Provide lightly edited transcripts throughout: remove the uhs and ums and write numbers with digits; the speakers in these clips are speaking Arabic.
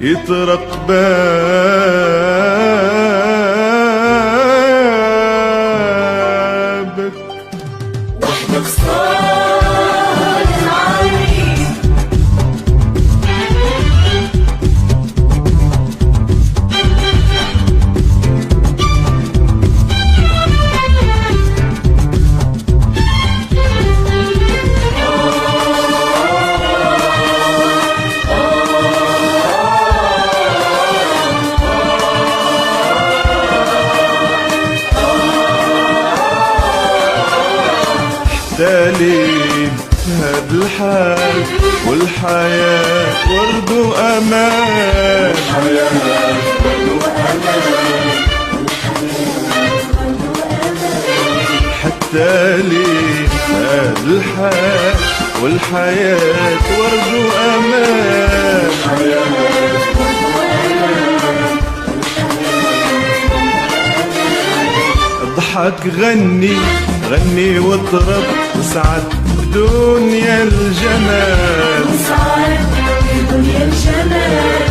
يطرق بابك. وحدك صار العريس، دليل هاد الحال والحياة ورد وأمان. حتى لي هاد الحال والحياة ورد وأمان. اضحك غني غني واطرب وسعد بدنيا الجمال. سعد بدنيا الجمال،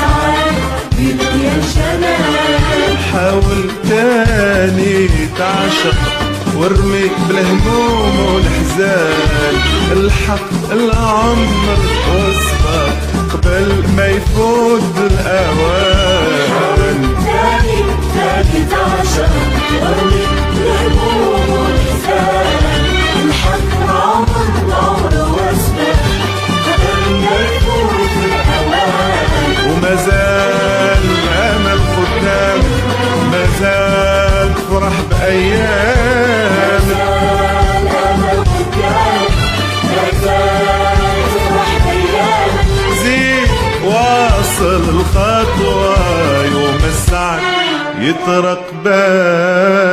سعد بدنيا الجمال. حاول تاني تعشق وارمي بالهموم والحزان. الحق العمر واصبر قبل ما يفوت الأوان. تاني تعشق وارمي بالهموم والحزان. الحق العمر واصبر قبل ما يفوت الأوان. ومازال أمل قدام، مازال فرح بأيام. زيد واصل الخطوة يوم السعد يطرق باب.